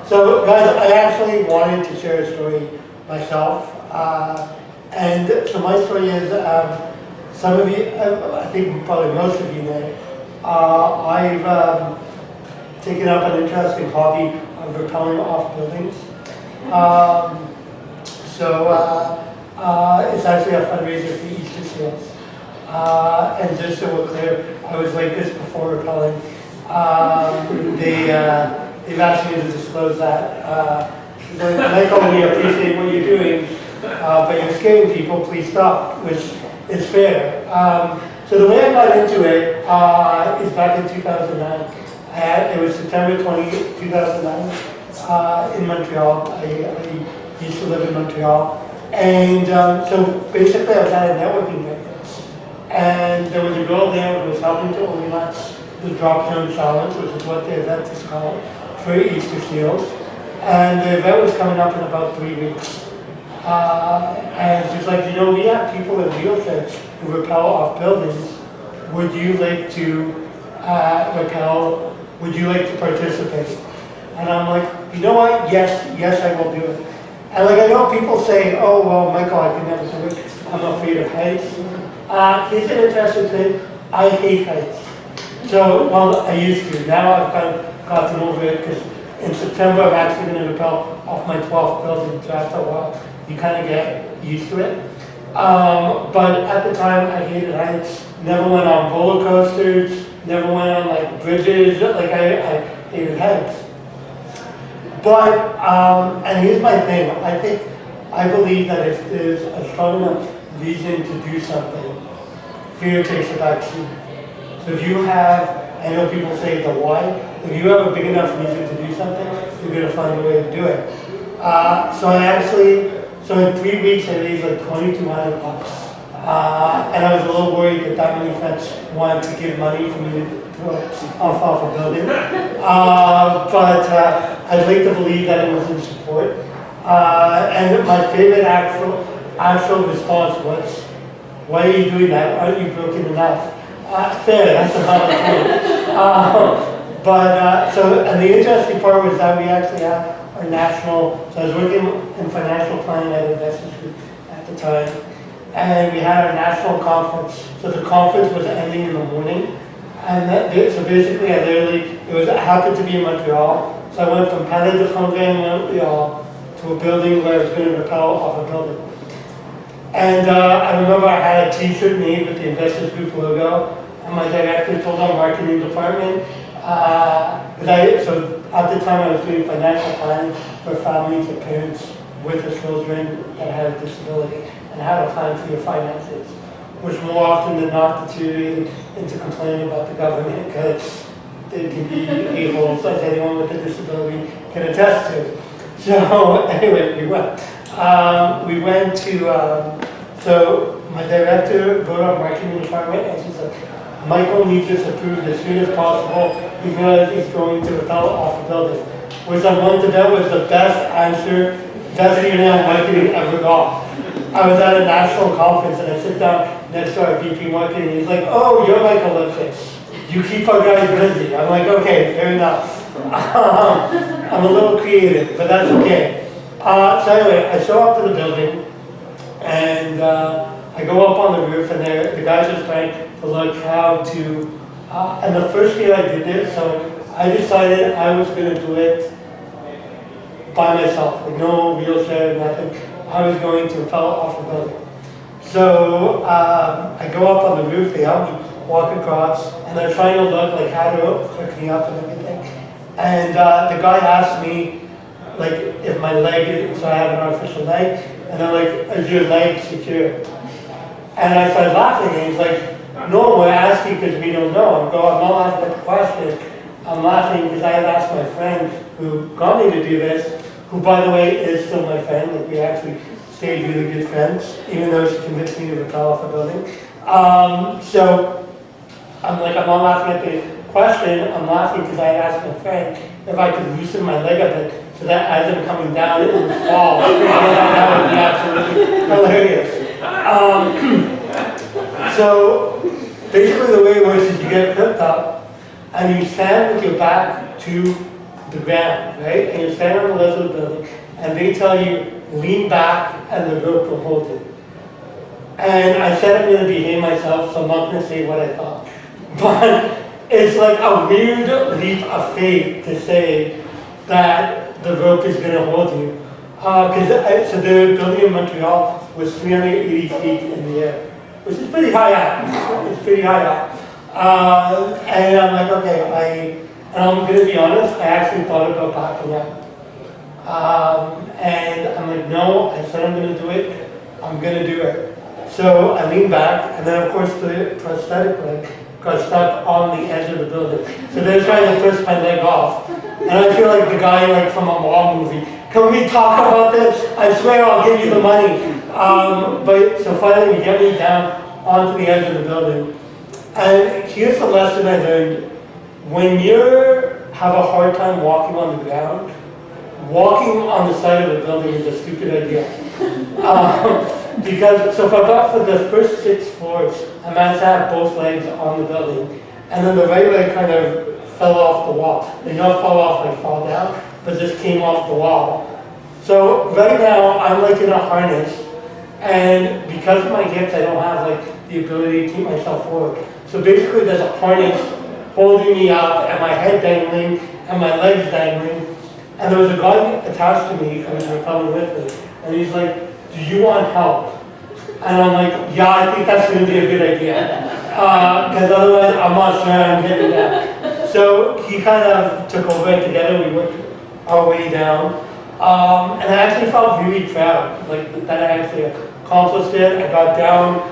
So guys, I actually wanted to share a story myself. And so my story is, some of you, I think probably most of you know, I've taken up an interesting hobby of rappelling off buildings. It's actually a fundraiser for Easter Seals. And just so we're clear, I was like this before rappelling. They've asked me to disclose that. Michael, we appreciate what you're doing, but you're scaring people, please stop, which is fair. So the way I got into it is back in 2009. It was September 20, 2009 in Montreal. I used to live in Montreal. And so basically I was at a networking conference. And there was a girl there who was helping to organize the Drop Zone Challenge, which is what the event is called, for Easter Seals. And the event was coming up in about 3 weeks. And she's like, you know, we have people in wheelchairs who rappel off buildings. Would you like to rappel? Would you like to participate? And I'm like, you know what? Yes, I will do it. And like I know people say, oh, well, Michael, I can never do it. I'm afraid of heights. Here's an interesting thing. I hate heights. So, well, I used to. Now I've kind of gotten over it because in September I'm actually going to rappel off my 12th building. So after a while, you kind of get used to it. But at the time, I hated heights. Never went on roller coasters. Never went on like bridges. Like I hated heights. But, and here's my thing. I believe that if there's a strong enough reason to do something, fear takes a back seat. So if you have, I know people say the why, if you have a big enough reason to do something, you're going to find a way to do it. So in 3 weeks I raised like $2,200. And I was a little worried that many friends wanted to give money for me to off a building. But I'd like to believe that it was in support. And my favorite actual response was, why are you doing that? Aren't you broken enough? Fair, that's about it. And the interesting part was that we actually had our national, so I was working in financial planning at Investment Group at the time, and we had our national conference. So the conference was ending in the morning, and so basically it happened to be in Montreal, so I went from Palais de Congrès in Montreal to a building where I was going to rappel off a building. And I remember I had a t-shirt made with the Investors Group logo, and my director told our marketing department, so at the time I was doing financial planning for families and parents with the children that had a disability, and how to plan for your finances, which more often than not deteriorated into complaining about the government, because they can be a-holes, as anyone with a disability can attest to. So anyway, we went to, so my director wrote our marketing department, and she said, Michael needs this approved as soon as possible because he's going to rappel off a building. Which I wanted to bet was the best answer, best email marketing ever got. I was at a national conference and I sit down next to our VP marketing and he's like, oh, you're Michael Lifshitz. You keep our guys busy. I'm like, okay, fair enough. I'm a little creative, but that's okay. So anyway, I show up to the building and I go up on the roof and the guys are trying to look how to, and the first year I did this, so I decided I was going to do it by myself, like no wheelchair, nothing. I was going to rappel off the building. So I go up on the roof, they help me walk across, and they're trying to look like how to hook me up and everything. And the guy asked me, like, if my leg is, so I have an artificial leg, and they're like, is your leg secure? And I started laughing, and he's like, no, we're asking because we don't know. I'm not laughing at the question. I'm laughing because I had asked my friend who got me to do this, who, by the way, is still my friend. Like, we actually stayed really good friends, even though she convinced me to rappel off a building. So I'm like, I'm not laughing at the question. I'm laughing because I had asked my friend if I could loosen my leg a bit so that as I'm coming down, it would fall. That would be absolutely hilarious. So basically the way it works is you get hooked up and you stand with your back to the ground, right? And you're standing on the ledge of the building, and they tell you, lean back, and the rope will hold you. And I said I'm going to behave myself, so I'm not going to say what I thought. But it's like a weird leap of faith to say that the rope is going to hold you. So the building in Montreal was 380 feet in the air, which is pretty high up. It's pretty high up. And I'm like, okay, and I'm going to be honest, I actually thought about backing out. And I'm like, no, I said I'm going to do it, I'm going to do it. So I leaned back, and then of course the prosthetic leg got stuck on the edge of the building. So they're trying to twist my leg off. And I feel like the guy like from a law movie. Can we talk about this? I swear I'll give you the money. But so finally we get me down onto the edge of the building. And here's the lesson I learned. When you have a hard time walking on the ground, walking on the side of the building is a stupid idea. Because, so if I got for the first 6 floors, I managed to have both legs on the building, and then the right leg kind of fell off the wall. They don't fall off, like fall down, but just came off the wall. So right now, I'm like in a harness, and because of my hips, I don't have like the ability to keep myself forward. So basically there's a harness holding me up, and my head dangling, and my legs dangling, and there was a guy attached to me who was rappelling with me, and he's like, do you want help? And I'm like, yeah, I think that's going to be a good idea. Because otherwise, I'm not sure I'm getting down. So he kind of took over it together. We worked our way down. And I actually felt really proud, like that I actually accomplished it. I got down.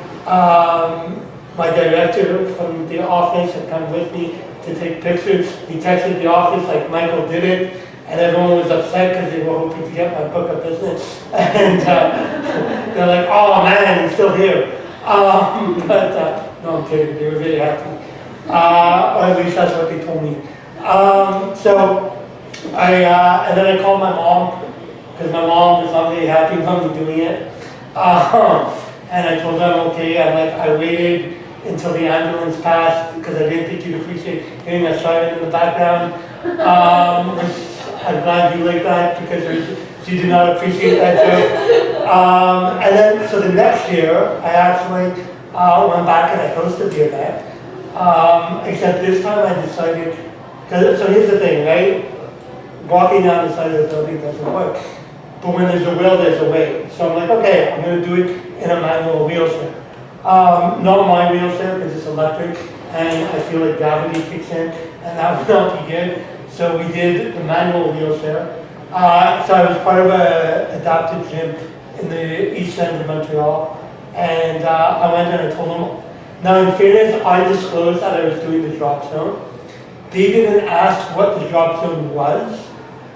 My director from the office had come with me to take pictures. He texted the office like Michael did it. And everyone was upset because they were hoping to get my book of business. And they're like, oh man, he's still here. But no, I'm kidding, they were really happy. Or at least that's what they told me. So and then I called my mom, because my mom was not really happy about me doing it. And I told them, okay, I waited until the ambulance passed, because I didn't think you'd appreciate hearing a siren in the background. I'm glad you like that, because she did not appreciate that joke. And then, so the next year, I actually went back and I hosted the event. Except this time I decided, so here's the thing, right? Walking down the side of the building doesn't work. But when there's a will, there's a way. So I'm like, okay, I'm going to do it in a manual wheelchair. Not my wheelchair, because it's electric, and I feel like gravity kicks in, and that would not be good. So we did the manual wheelchair. So I was part of an adapted gym in the east end of Montreal. And I went and I told them, now in fairness, I disclosed that I was doing the drop zone. They didn't ask what the drop zone was.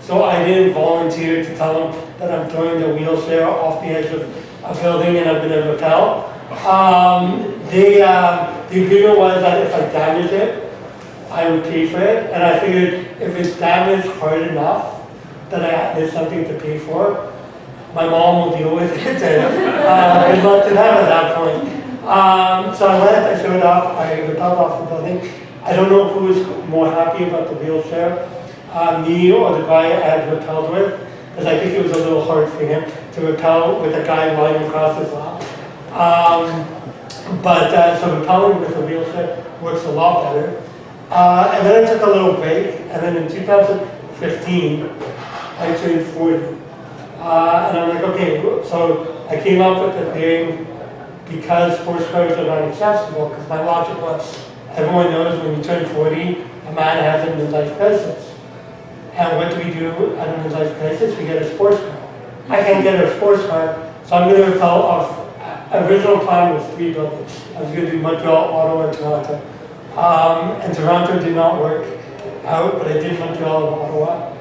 So I didn't volunteer to tell them that I'm throwing the wheelchair off the edge of a building and I'm going to rappel. The agreement was that if I damage it, I would pay for it, and I figured if it's damaged hard enough that there's something to pay for, my mom will deal with it, and good luck to them at that point. So I went, I showed up, I rappelled off the building. I don't know who was more happy about the wheelchair, me or the guy I had rappelled with, because I think it was a little hard for him to rappel with a guy lying across his lap. So rappelling with a wheelchair works a lot better. And then I took a little break, and then in 2015, I turned 40. And I'm like, okay, so I came up with the thing because sports cars are not accessible, because my logic was, everyone knows when you turn 40, a man has a midlife crisis. And what do we do at a midlife crisis? We get a sports car. I can't get a sports car, so I'm going to rappel off. Original plan was 3 buildings. I was going to do Montreal, Ottawa, and Toronto. And Toronto did not work out, but I did Montreal and Ottawa.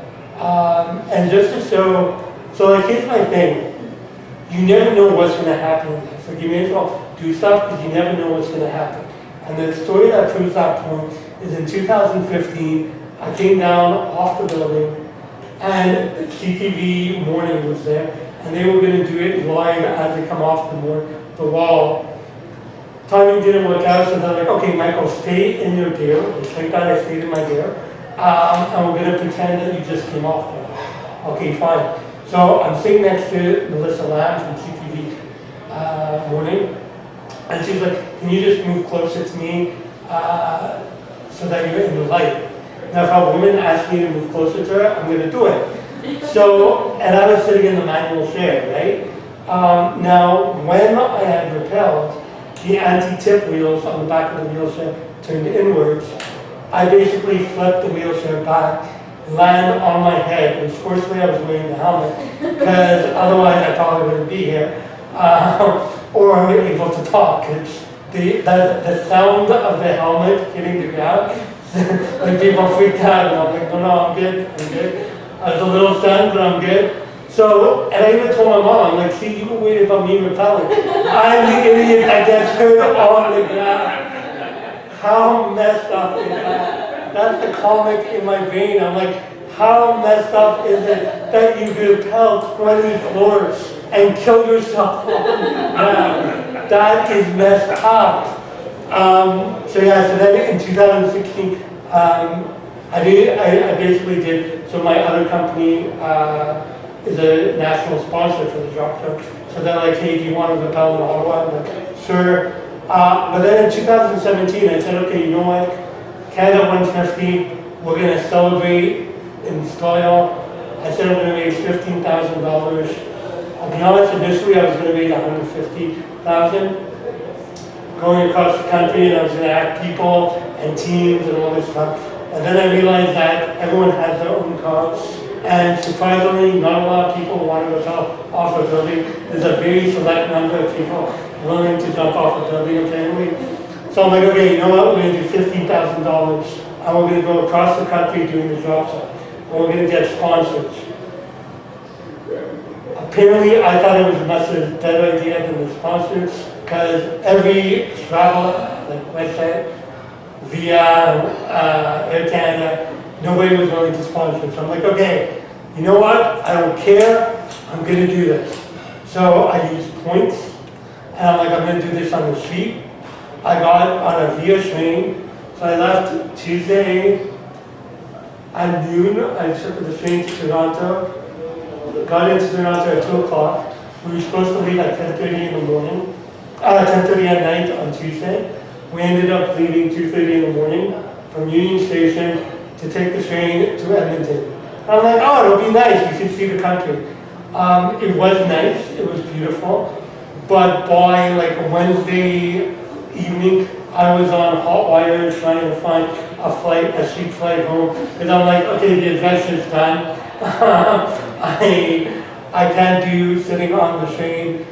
And just to show, so like here's my thing, you never know what's going to happen in life. So you may as well do stuff because you never know what's going to happen. And the story that proves that point is in 2015, I came down off the building and CTV Morning was there, and they were going to do it live as they come off the wall. Timing didn't work out, so they're like, okay, Michael, stay in your gear. Thank God I stayed in my gear. and we're gonna pretend that you just came off there. Okay, fine. So I'm sitting next to Melissa Lamb from CTV Morning, and she's like, can you just move closer to me so that you're in the light? Now, if a woman asks me to move closer to her, I'm gonna do it. So, and I was sitting in the manual chair, right? Now, when I had rappelled, the anti-tip wheels on the back of the wheelchair turned inwards. I basically flipped the wheelchair back, land on my head, which fortunately I was wearing the helmet, because otherwise I probably wouldn't be here, or able to talk. It's the sound of the helmet hitting the ground, like people freaked out, and I'm like, no, I'm good. I was a little stunned, but I'm good. So, and I even told my mom, I'm like, see, you were worried about me rappelling. I'm the idiot that gets hurt on the ground. How messed up is that? That's the comic in my brain. I'm like, how messed up is it that you rappel 20 floors and kill yourself on the ground? That is messed up. So then in 2016, I basically did, so my other company is a national sponsor for the drop show. So they're like, hey, do you want to rappel in Ottawa? I'm like, sure. But then in 2017, I said, okay, you know what? Canada 150, we're going to celebrate in style. I said I'm going to raise $15,000. I'll be honest, initially I was going to raise $150,000. Going across the country, and I was going to act people and teams and all this stuff. And then I realized that everyone has their own cars. And surprisingly, not a lot of people want to rappel off a building. There's a very select number of people willing to jump off a building apparently. So I'm like, okay, you know what? We're going to do $15,000, and we're going to go across the country doing the drop shot. And we're going to get sponsors. Apparently, I thought it was a much better idea than the sponsors, because every travel website via Air Canada, nobody was willing to sponsor. So I'm like, okay, you know what? I don't care. I'm going to do this. So I used points, and I'm like, I'm going to do this on the street. I got on a via train. So I left Tuesday at noon. I took the train to Toronto. Got into Toronto at 2 o'clock. We were supposed to leave at 10:30 in the morning. 10:30 at night on Tuesday. We ended up leaving 2:30 in the morning from Union Station to take the train to Edmonton. I'm like, oh, it'll be nice. We can see the country. It was nice. It was beautiful. But by like Wednesday evening, I was on hot wire trying to find a cheap flight home. Because I'm like, okay, the adventure's done. I can't do sitting on the train.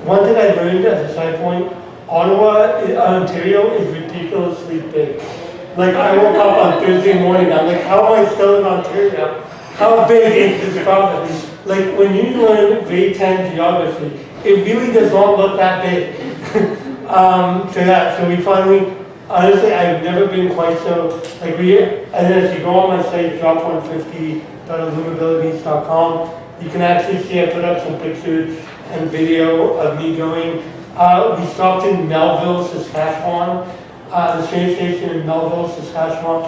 One thing I learned as a side point, Ontario is ridiculously big. Like I woke up on Thursday morning, I'm like, how am I still in Ontario? How big is this province? Like when you learn grade 10 geography, it really does not look that big. So we finally, honestly, I've never been quite so, and then if you go on my site, drop150.illuminabilities.com, you can actually see I put up some pictures and video of me going. We stopped in Melville, Saskatchewan. The train station in Melville, Saskatchewan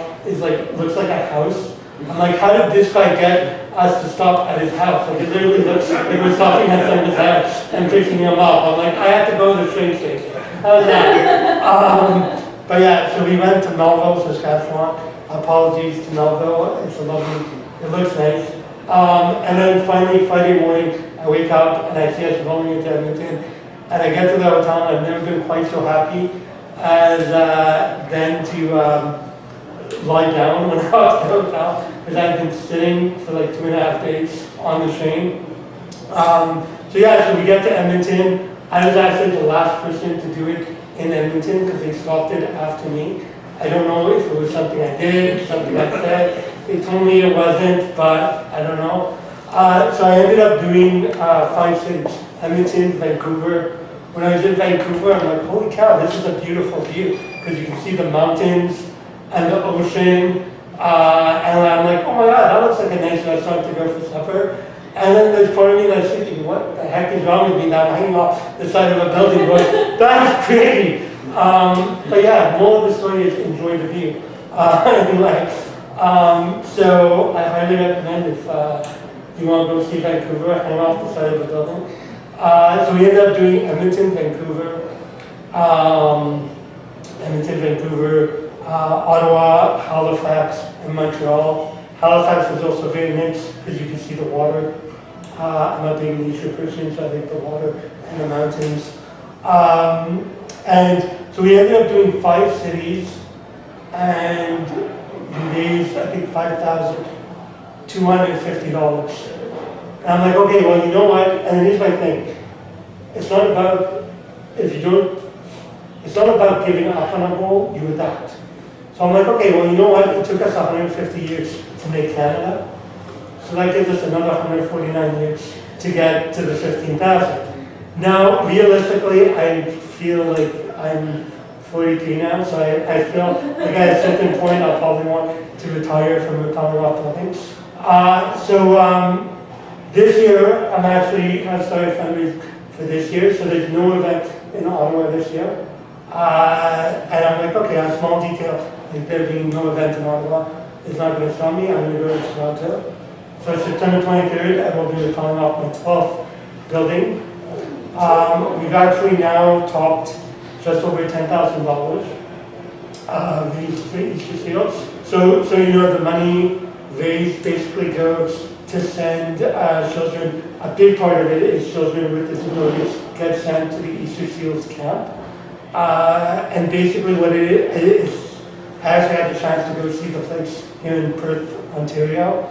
looks like a house. I'm like, how did this guy get us to stop at his house? Like it literally looks like we're stopping at someone's house and picking him up. I'm like, I have to go to the train station. How's that? But yeah, so we went to Melville, Saskatchewan. Apologies to Melville. It's a lovely, it looks nice. And then finally, Friday morning, I wake up and I see us rolling into Edmonton. And I get to the hotel and I've never been quite so happy as then to lie down when I got to the hotel, because I've been sitting for like 2.5 days on the train. So we get to Edmonton. I was actually the last person to do it in Edmonton because they stopped it after me. I don't know if it was something I did, something I said. They told me it wasn't, but I don't know. So I ended up doing 5 cities, Edmonton, Vancouver. When I was in Vancouver, I'm like, holy cow, this is a beautiful view, because you can see the mountains and the ocean. And I'm like, oh my God, that looks like a nice restaurant to go for supper. And then there's part of me that's thinking, what the heck is wrong with me now? I'm hanging off the side of a building going, that's pretty. But yeah, moral of the story is enjoy the view. So I highly recommend if you want to go see Vancouver, hang off the side of the building. So we ended up doing Edmonton, Vancouver, Ottawa, Halifax, and Montreal. Halifax was also very nice because you can see the water. I'm a big nature person, so I like the water and the mountains. And so we ended up doing 5 cities, and we raised, I think, $5,250. And I'm like, okay, well, you know what? And here's my thing. It's not about, it's not about giving up on a goal, you adapt. So I'm like, okay, well, you know what? It took us 150 years to make Canada. So that gives us another 149 years to get to the 15,000. Now, realistically, I feel like I'm 43 now, so I feel like at a certain point I'll probably want to retire from the power rock buildings. This year, I've started fundraising for this year, so there's no event in Ottawa this year. And I'm like, okay, a small detail, like there being no event in Ottawa is not going to stop me. I'm going to go to Toronto. So September 23rd, I will be calling off my 12th building. We've actually now topped just over $10,000 raised for Easter seals. So you know the money raised basically goes to send children. A big part of it is children with disabilities get sent to the Easter Seals camp. And basically what it is, I actually had the chance to go see the place here in Perth, Ontario.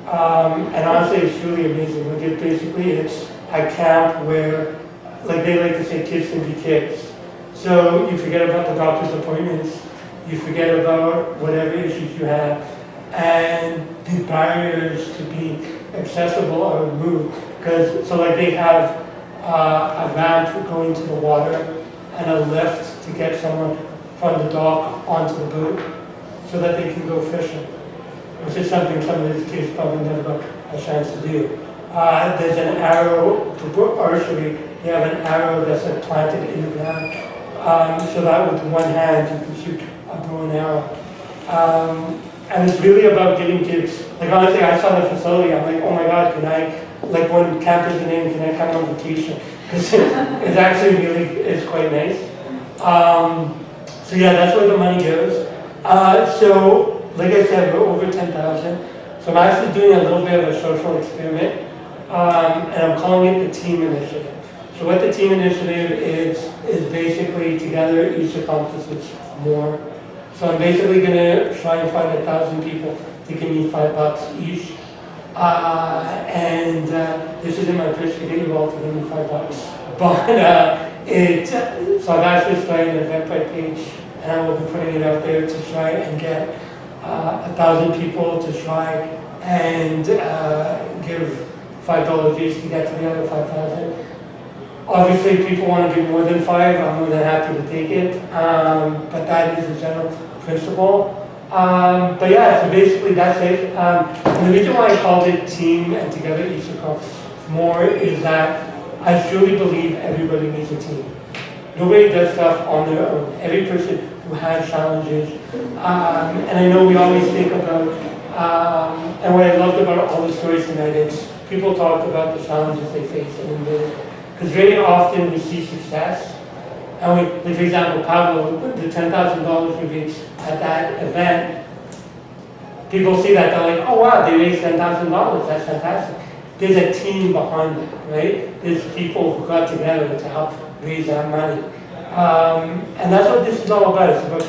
And honestly, it's truly amazing. Like it's a camp where, like they like to say, kids can be kids. So you forget about the doctor's appointments, you forget about whatever issues you have, and the barriers to be accessible are removed. So like they have a ramp for going to the water and a lift to get someone from the dock onto the boat so that they can go fishing, which is something some of these kids probably never got a chance to do. There's an arrow, for archery, they have an arrow that's planted in the ground, so that with one hand you can shoot a bow and arrow. And it's really about giving kids, like honestly, I saw the facility, I'm like, oh my God, can I, like when camp is in, can I come on vacation? Because it's actually really, it's quite nice. So yeah, that's where the money goes. So, like I said, we're over 10,000. So I'm actually doing a little bit of a social experiment, and I'm calling it the Team Initiative. So what the Team Initiative is basically together each accomplishes more. So I'm basically going to try and find 1,000 people to give me $5 each. And this isn't my pitch to get you all to give me $5. But so I've actually started an Eventbrite page, and I will be putting it out there to try and get 1,000 people to try and give $5 each to get to the other 5,000. Obviously, if people want to do more than 5, I'm more than happy to take it. But that is the general principle. But yeah, so basically that's it. And the reason why I called it Team and Together Each Accomplishes More is that I truly believe everybody needs a team. Nobody does stuff on their own. Every person who has challenges. And I know we always think about, and what I loved about all the stories tonight is people talked about the challenges they face and because very often we see success. And we, like for example, Pablo, the $10,000 we raised at that event, people see that, they're like, oh wow, they raised $10,000, that's fantastic. There's a team behind it, right? There's people who got together to help raise that money. And that's what this is all about. It's about